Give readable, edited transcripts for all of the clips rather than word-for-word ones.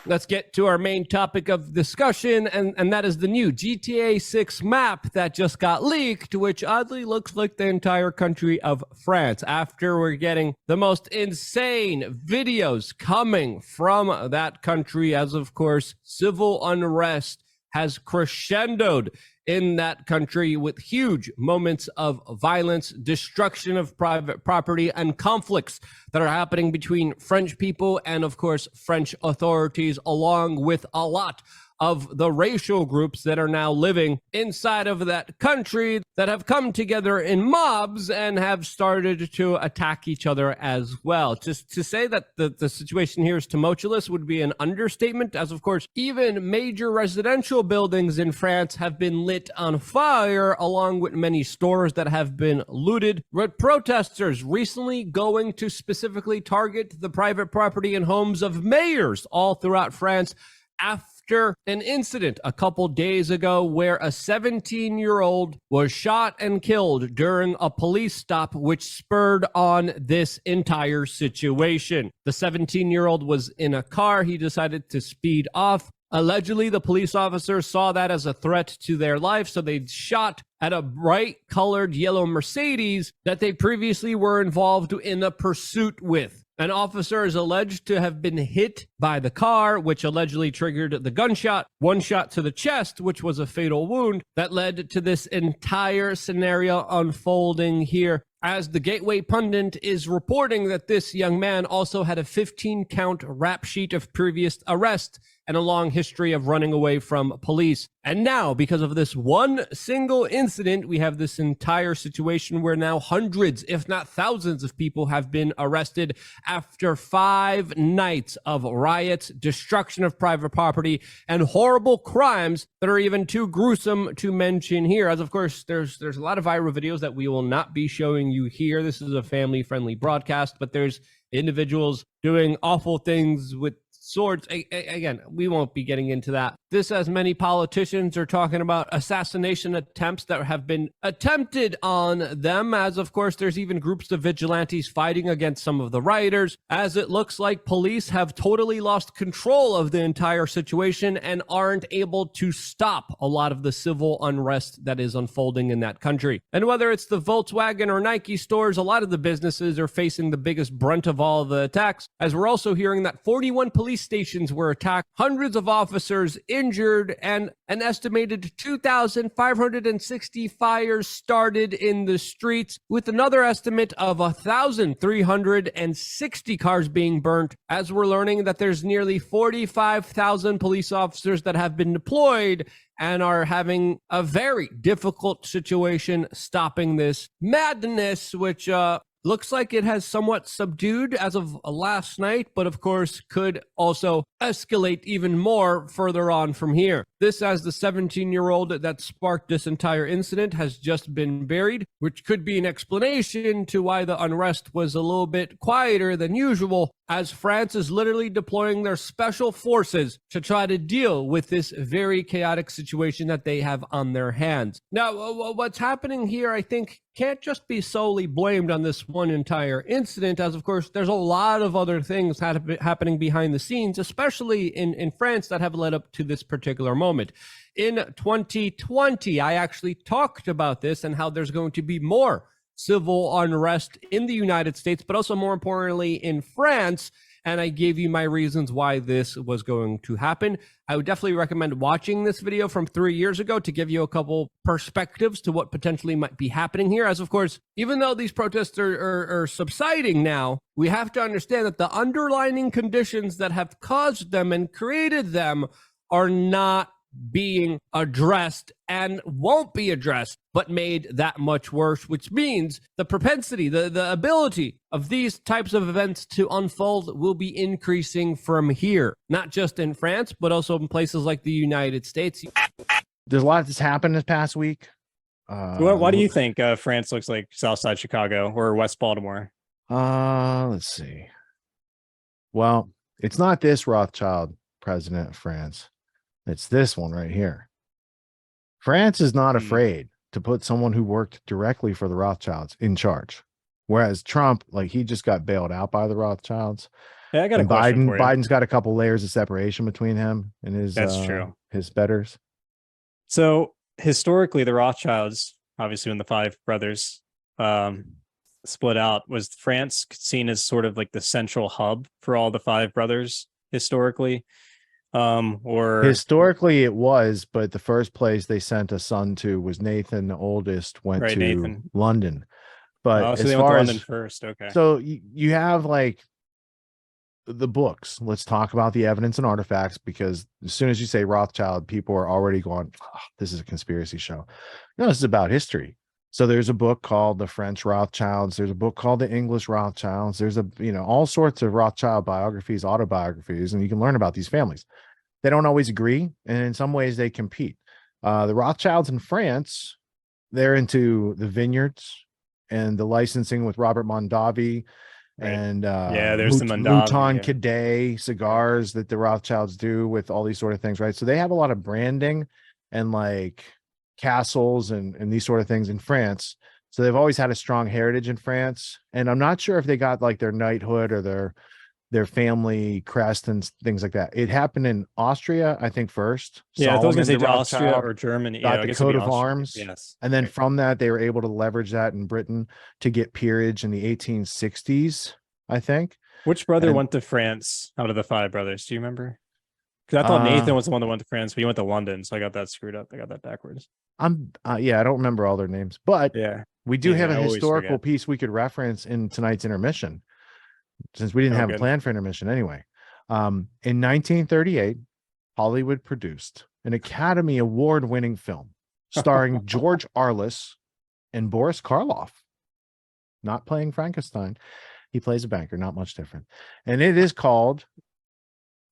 let's get to our main topic of discussion, and that is the new GTA 6 map that just got leaked, which oddly looks like the entire country of France. After we're getting the most insane videos coming from that country, as of course, civil unrest has crescendoed in that country with huge moments of violence, destruction of private property, and conflicts that are happening between French people and, of course, French authorities, along with a lot of the racial groups that are now living inside of that country that have come together in mobs and have started to attack each other as well. Just to say that the situation here is tumultuous would be an understatement, as of course, even major residential buildings in France have been lit on fire, along with many stores that have been looted, with protesters recently going to specifically target the private property and homes of mayors all throughout France after an incident a couple days ago where a 17-year-old was shot and killed during a police stop, which spurred on this entire situation. The 17-year-old was in a car. He decided to speed off. Allegedly, the police officers saw that as a threat to their life, so they shot at a bright-colored yellow Mercedes that they previously were involved in a pursuit with. An officer is alleged to have been hit by the car, which allegedly triggered the gunshot, one shot to the chest, which was a fatal wound that led to this entire scenario unfolding here. As the Gateway Pundit is reporting that this young man also had a 15-count rap sheet of previous arrests and a long history of running away from police. And now, because of this one single incident, we have this entire situation where now hundreds, if not thousands of people have been arrested after 5 nights of riots, destruction of private property, and horrible crimes that are even too gruesome to mention here. As of course, there's a lot of viral videos that we will not be showing you here. This is a family-friendly broadcast, but there's individuals doing awful things with swords. Again, we won't be getting into that. This, as many politicians are talking about assassination attempts that have been attempted on them, as of course there's even groups of vigilantes fighting against some of the rioters, as it looks like police have totally lost control of the entire situation and aren't able to stop a lot of the civil unrest that is unfolding in that country. And whether it's the Volkswagen or Nike stores, a lot of the businesses are facing the biggest brunt of all the attacks, as we're also hearing that 41 police stations were attacked, hundreds of officers injured, and an estimated 2,560 fires started in the streets, with another estimate of 1,360 cars being burnt, as we're learning that there's nearly 45,000 police officers that have been deployed and are having a very difficult situation stopping this madness, which looks like it has somewhat subdued as of last night, but of course could also escalate even more further on from here. This, as the 17-year-old that sparked this entire incident has just been buried, which could be an explanation to why the unrest was a little bit quieter than usual, as France is literally deploying their special forces to try to deal with this very chaotic situation that they have on their hands. Now, what's happening here, I think, can't just be solely blamed on this one entire incident, as of course there's a lot of other things happening behind the scenes, especially in France, that have led up to this particular moment. In 2020, I actually talked about this and how there's going to be more civil unrest in the United States, but also more importantly in France. And I gave you my reasons why this was going to happen. I would definitely recommend watching this video from 3 years ago to give you a couple perspectives to what potentially might be happening here. As of course, even though these protests are subsiding now, we have to understand that the underlying conditions that have caused them and created them are not being addressed and won't be addressed, but made that much worse, which means the propensity, the ability of these types of events to unfold will be increasing from here, not just in France, but also in places like the United States. There's a lot that's happened this past week. Why do you think France looks like Southside Chicago or West Baltimore? Let's see. Well, it's not this Rothschild president of France. It's this one right here. France is not afraid to put someone who worked directly for the Rothschilds in charge. Whereas Trump, like, he just got bailed out by the Rothschilds. Yeah, I got a And question for you. Biden's got a couple layers of separation between him and That's true. his betters. So historically, the Rothschilds, obviously when the five brothers um, split out, was France seen as sort of like the central hub for all the five brothers historically? Or Historically it was, but the first place they sent a son to was Nathan, the oldest, went right, to Nathan. London. But Oh, so as they went to far London as first. Okay. so you have like the books. Let's talk about the evidence and artifacts, because as soon as you say Rothschild, people are already going, oh, this is a conspiracy show. No, this is about history. So there's a book called The French Rothschilds. There's a book called The English Rothschilds. There's all sorts of Rothschild biographies, autobiographies, and you can learn about these families. They don't always agree, and in some ways they compete. The Rothschilds in France, they're into the vineyards and the licensing with Robert Mondavi, Right. and Yeah, there's the Mouton Mondavi. Cadet cigars that the Rothschilds do with all these sort of things, right? So they have a lot of branding and like castles and these sort of things in France. So they've always had a strong heritage in France. And I'm not sure if they got like their knighthood or their family crest and things like that. It happened in Austria, I think, first. Yeah, I was going to say the Austria Rothschild or Germany. got Yeah, I the guess it'd coat be of Austria. arms. Yes. And then Right. from that, they were able to leverage that in Britain to get peerage in the 1860s, I think. Which brother And went to France out of the five brothers? Do you remember? Because I thought Nathan was the one that went to France, but he went to London, so I got that screwed up. I got that backwards. yeah, I don't remember all their names, but Yeah. we do have a I always historical forget. piece we could reference in tonight's intermission, since we didn't Oh, have a good. plan for intermission anyway. In 1938, Hollywood produced an Academy Award-winning film starring George Arliss and Boris Karloff, not playing Frankenstein. He plays a banker, not much different. And it is called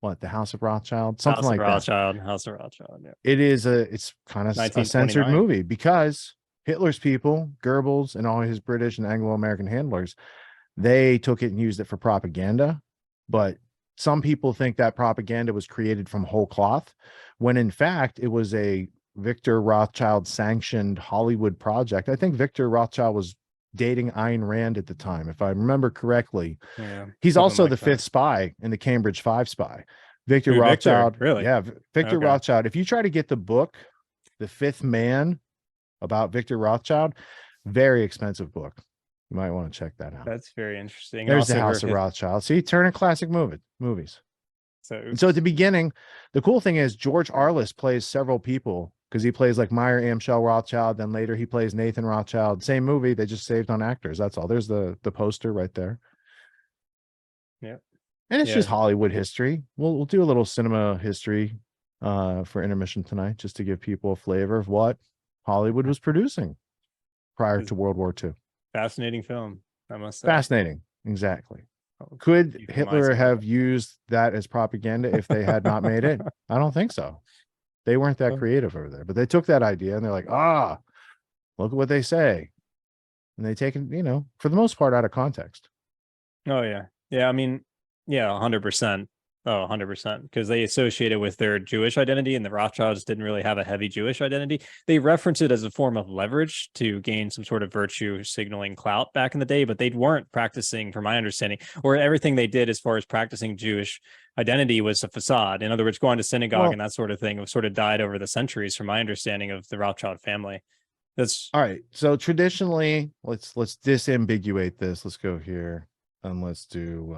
what? The House of Rothschild, something House of like that. Rothschild, House of Rothschild. Yeah. It's kind of a censored 1929. movie because Hitler's people, Goebbels, and all his British and Anglo-American handlers, they took it and used it for propaganda. But some people think that propaganda was created from whole cloth, when in fact it was a Victor Rothschild sanctioned Hollywood project. I think Victor Rothschild was dating Ayn Rand at the time, if I remember correctly. Yeah. He's Something also like the that. fifth spy in the Cambridge Five spy. Victor Who, Victor? Rothschild. Really? Yeah, Victor Okay. Rothschild. If you try to get the book, The Fifth Man, about Victor Rothschild, very expensive book. You might want to check that out. That's very interesting. There's the Also, House of Rothschild. See, turning classic movies. And so So at the beginning, the cool thing is George Arliss plays several people, because he plays like Meyer Amschel Rothschild. Then later he plays Nathan Rothschild. Same movie, they just saved on actors. That's all. There's the poster right there. yeah. And it's just Hollywood history. We'll do a little cinema history for intermission tonight, just to give people a flavor of what Hollywood was producing prior to World War II. Fascinating film, I must say. Fascinating. Exactly. Oh, Could you can Hitler mise have used that as propaganda if they had not made it? I don't think so. They weren't that creative over there, but they took that idea and they're like, look at what they say. And they take it, for the most part, out of context. Oh, yeah. Yeah, I mean, yeah, 100%. Oh, 100%. Because they associate it with their Jewish identity, and the Rothschilds didn't really have a heavy Jewish identity. They reference it as a form of leverage to gain some sort of virtue signaling clout back in the day, but they weren't practicing, from my understanding, or everything they did as far as practicing Jewish identity was a facade. In other words, going to synagogue and that sort of thing sort of died over the centuries, from my understanding of the Rothschild family. That's all right. So traditionally, let's disambiguate this. Let's go here and let's do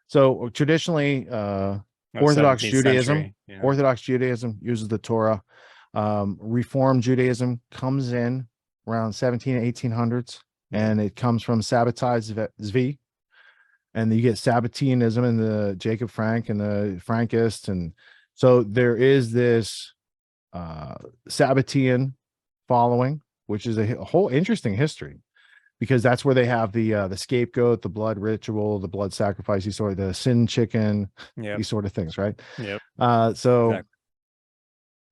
so traditionally Orthodox Judaism. Orthodox Judaism uses the Torah. Reform Judaism comes in around 1800s, and it comes from Sabbatai Zvi. And you get Sabbateanism and the Jacob Frank and the Frankists. And so there is this Sabbatean following, which is a whole interesting history, because that's where they have the scapegoat, the blood ritual, the blood sacrifice, the sin chicken, these sort of things, right? Yep. So exactly.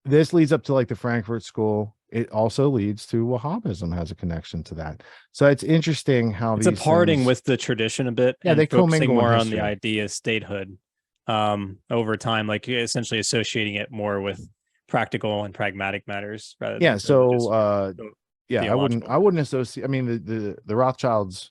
This leads up to like the Frankfurt School. It also leads to Wahhabism, has a connection to that. So it's interesting how it's a parting with the tradition a bit. Yeah, and they focusing commingle more in on the history. idea of statehood over time, like essentially associating it more with practical and pragmatic matters rather than I wouldn't associate. I mean, the Rothschilds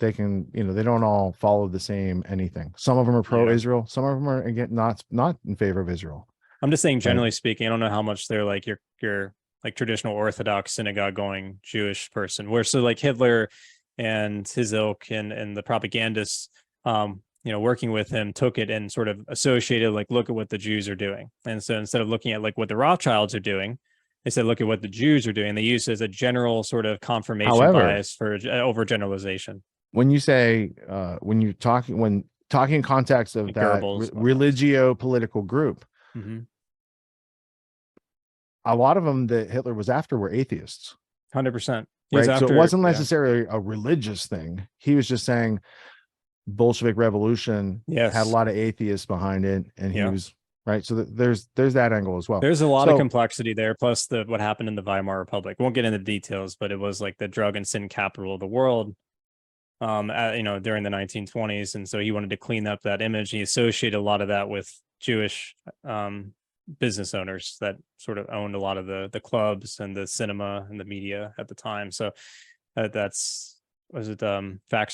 they can, they don't all follow the same anything. Some of them are pro-Israel. Some of them are, again, not in favor of Israel. I'm just saying, generally speaking, I don't know how much they're like your like traditional Orthodox synagogue going Jewish person. Where so like Hitler and his ilk and the propagandists, working with him, took it and sort of associated, like, look at what the Jews are doing. And so instead of looking at like what the Rothschilds are doing, they said, look at what the Jews are doing. They use it as a general sort of confirmation bias for overgeneralization. When you say, when talking in context of that religio-political group, a lot of them that Hitler was after were atheists. 100%. Right. So it wasn't necessarily a religious thing. He was just saying Bolshevik revolution had a lot of atheists behind it. And he was right. So there's that angle as well. There's a lot of complexity there. Plus what happened in the Weimar Republic. Won't get into details, but it was like the drug and sin capital of the world, during the 1920s. And so he wanted to clean up that image. He associated a lot of that with Jewish, business owners that sort of owned a lot of the clubs and the cinema and the media at the time. So Facts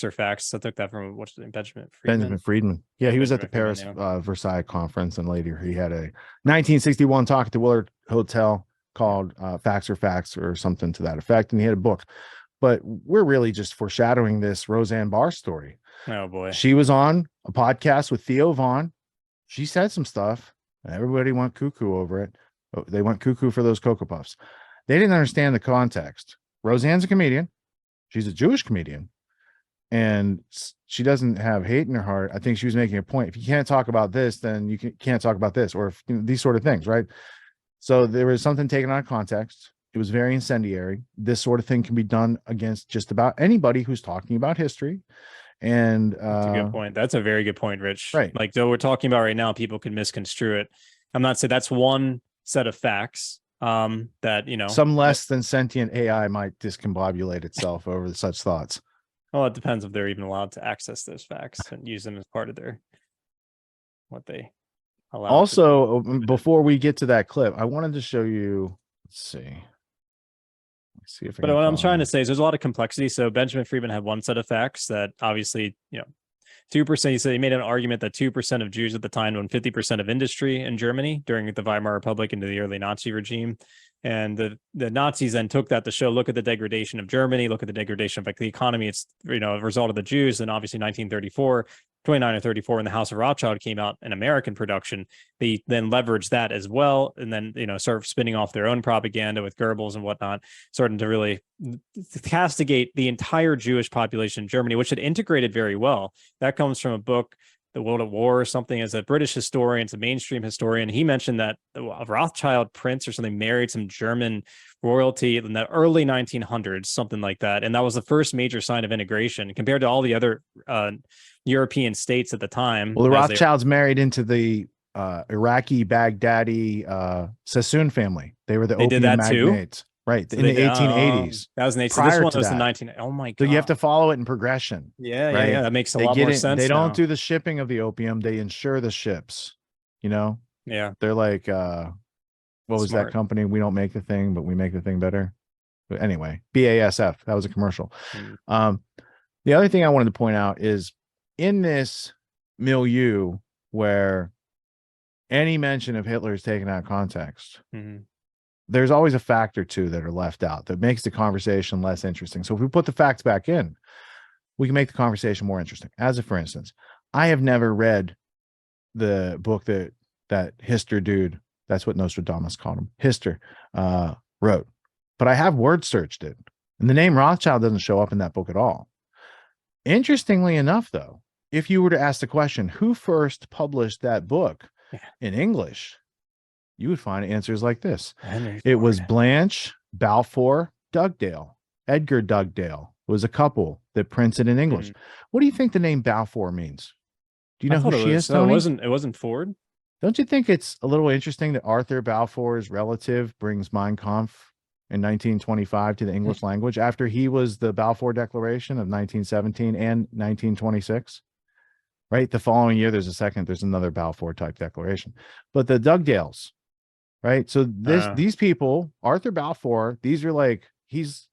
or Facts? I took that from Benjamin Friedman. Benjamin Friedman. Yeah, he was at the Paris Versailles conference, and later he had a 1961 talk at the Willard Hotel called Facts or Facts or something to that effect, and he had a book. But we're really just foreshadowing this Roseanne Barr story. Oh boy. She was on a podcast with Theo Vaughn. She said some stuff. Everybody went cuckoo over it. They went cuckoo for those Cocoa Puffs. They didn't understand the context. Roseanne's a comedian. She's a Jewish comedian. And she doesn't have hate in her heart. I think she was making a point. If you can't talk about this, then you can't talk about this, or these sort of things, right? So there was something taken out of context. It was very incendiary. This sort of thing can be done against just about anybody who's talking about history. And that's a good point. That's a very good point, Rich. Right. Like, though we're talking about right now, people can misconstrue it. I'm not saying that's one set of facts. That some less than sentient AI might discombobulate itself over such thoughts. Well, it depends if they're even allowed to access those facts and use them as part of what they allow. Also, before we get to that clip, I wanted to show you. Let's see if. But what I'm trying to say is there's a lot of complexity. So Benjamin Friedman had one set of facts that obviously, 2%. He said he made an argument that 2% of Jews at the time owned 50% of industry in Germany during the Weimar Republic into the early Nazi regime. And the Nazis then took that to show, look at the degradation of Germany, look at the degradation of the economy. It's, a result of the Jews. And obviously 1934, 29 or 34, when the House of Rothschild came out in American production, they then leveraged that as well. And then, start spinning off their own propaganda with Goebbels and whatnot, starting to really castigate the entire Jewish population in Germany, which had integrated very well. That comes from a book, The World at War or something, as a British historian, it's a mainstream historian. He mentioned that a Rothschild prince or something married some German royalty in the early 1900s, something like that. And that was the first major sign of integration compared to all the other European states at the time. Well, the Rothschilds married into the Iraqi Baghdadi Sassoon family. They were the opium magnates. Too? Right, so in the 1880s. That was an 18. So this one was the 19. Oh my god! So you have to follow it in progression. Yeah, right? Yeah. That makes a lot more sense. They don't do the shipping of the opium; they insure the ships. Yeah. They're like, what was that company? We don't make the thing, but we make the thing better. But anyway, BASF. That was a commercial. The other thing I wanted to point out is in this milieu where any mention of Hitler is taken out of context. There's always a fact or two that are left out that makes the conversation less interesting. So if we put the facts back in, we can make the conversation more interesting. As for instance, I have never read the book that Hister dude, that's what Nostradamus called him, Hister, wrote, but I have word searched it, and the name Rothschild doesn't show up in that book at all. Interestingly enough, though, if you were to ask the question, who first published that book in English, you would find answers like this. It was Blanche Balfour Dugdale. Edgar Dugdale was a couple that printed in English. What do you think the name Balfour means? Do you know who she is, Tony? It wasn't Ford. Don't you think it's a little interesting that Arthur Balfour's relative brings Mein Kampf in 1925 to the English language after he was the Balfour Declaration of 1917 and 1926? Right? The following year, there's another Balfour type declaration. But the Dugdales, right? So these people, Arthur Balfour, these are like, he's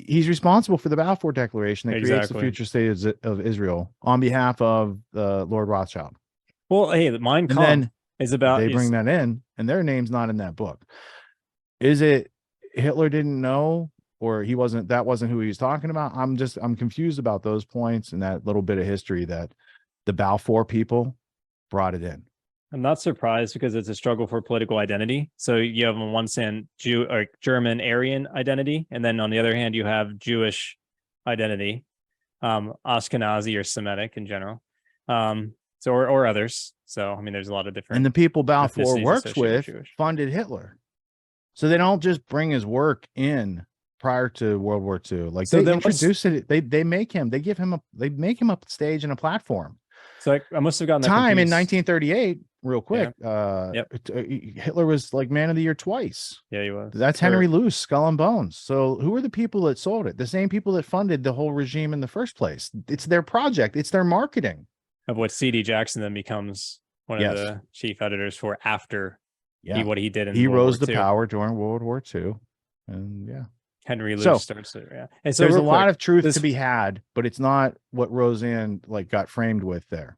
He's responsible for the Balfour Declaration that creates the Exactly. future state of Israel on behalf of Lord Rothschild. Well, hey, the Mein And Kampf then is about. they bring that in, and their name's not in that book. Is it Hitler didn't know, or that wasn't who he was talking about? I'm confused about those points and that little bit of history that the Balfour people brought it in. I'm not surprised because it's a struggle for political identity. So you have on one hand Jew or German Aryan identity, and then on the other hand you have Jewish identity, Ashkenazi or Semitic in general, or others. So I mean, there's a lot of different. And the people Balfour ethnicities works associated with Jewish. funded Hitler, so they don't just bring his work in prior to World War II. Like So they then introduce it, they make him a stage and a platform. So I must have gotten that Time in confused. 1938, real quick. Hitler was like Man of the Year twice. Yeah, he was. That's Henry Luce, Skull and Bones. So who are the people that sold it? The same people that funded the whole regime in the first place. It's their project. It's their marketing. Of what C.D. Jackson then becomes one of the chief editors for after what he did in he World rose War to II. power during World War II. And Henry Luce So, starts it. Yeah. And so there's a real lot quick, of truth this- to be had, but it's not what Roseanne got framed with there.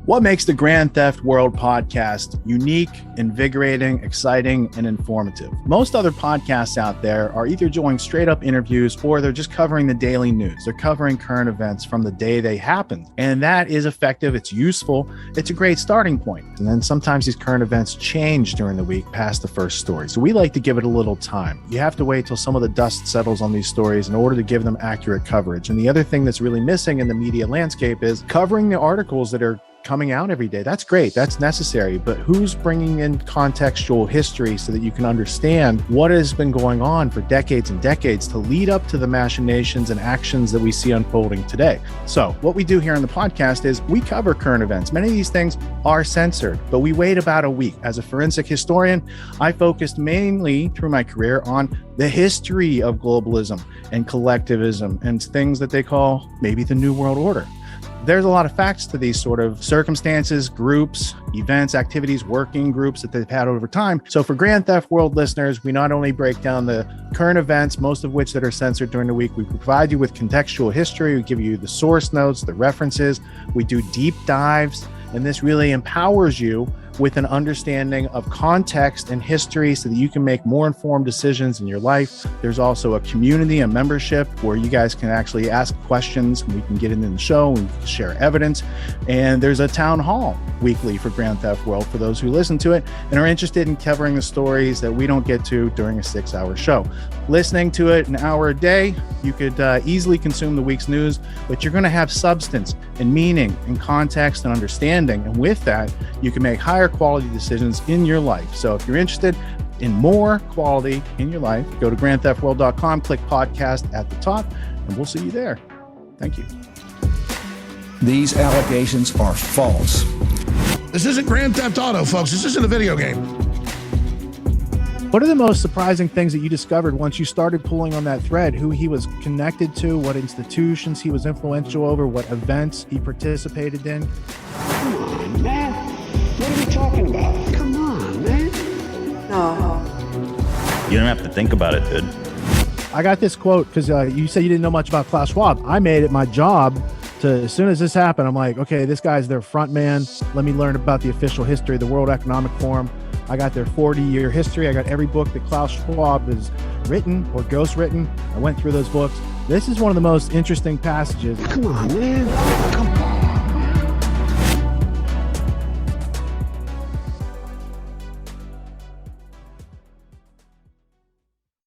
What makes the Grand Theft World podcast unique, invigorating, exciting, and informative? Most other podcasts out there are either doing straight up interviews or they're just covering the daily news. They're covering current events from the day they happened. And that is effective. It's useful. It's a great starting point. And then sometimes these current events change during the week past the first story. So we like to give it a little time. You have to wait till some of the dust settles on these stories in order to give them accurate coverage. And the other thing that's really missing in the media landscape is covering the articles that are coming out every day. That's great. That's necessary. But who's bringing in contextual history so that you can understand what has been going on for decades and decades to lead up to the machinations and actions that we see unfolding today? So what we do here on the podcast is we cover current events. Many of these things are censored, but we wait about a week. As a forensic historian, I focused mainly through my career on the history of globalism and collectivism and things that they call maybe the New World Order. There's a lot of facts to these sort of circumstances, groups, events, activities, working groups that they've had over time. So for Grand Theft World listeners, we not only break down the current events, most of which that are censored during the week, we provide you with contextual history, we give you the source notes, the references, we do deep dives, and this really empowers you with an understanding of context and history so that you can make more informed decisions in your life. There's also a community, a membership where you guys can actually ask questions. We can get into the show, we can share evidence. And there's a town hall weekly for Grand Theft World for those who listen to it and are interested in covering the stories that we don't get to during a 6-hour show. Listening to it an hour a day, you could easily consume the week's news, but you're going to have substance and meaning and context and understanding. And with that, you can make higher quality decisions in your life. So if you're interested in more quality in your life, go to grandtheftworld.com, click podcast at the top, and we'll see you there. Thank you. These allegations are false. This isn't Grand Theft Auto, folks. This isn't a video game. What are the most surprising things that you discovered once you started pulling on that thread? Who he was connected to, what institutions he was influential over, what events he participated in? Come on, man. What are we talking about? Come on, man. No. You don't have to think about it, dude. I got this quote because you said you didn't know much about Klaus Schwab. I made it my job to, as soon as this happened, I'm like, okay, this guy's their front man. Let me learn about the official history of the World Economic Forum. I got their 40-year history. I got every book that Klaus Schwab has written or ghostwritten. I went through those books. This is one of the most interesting passages. Come on, man. Come on.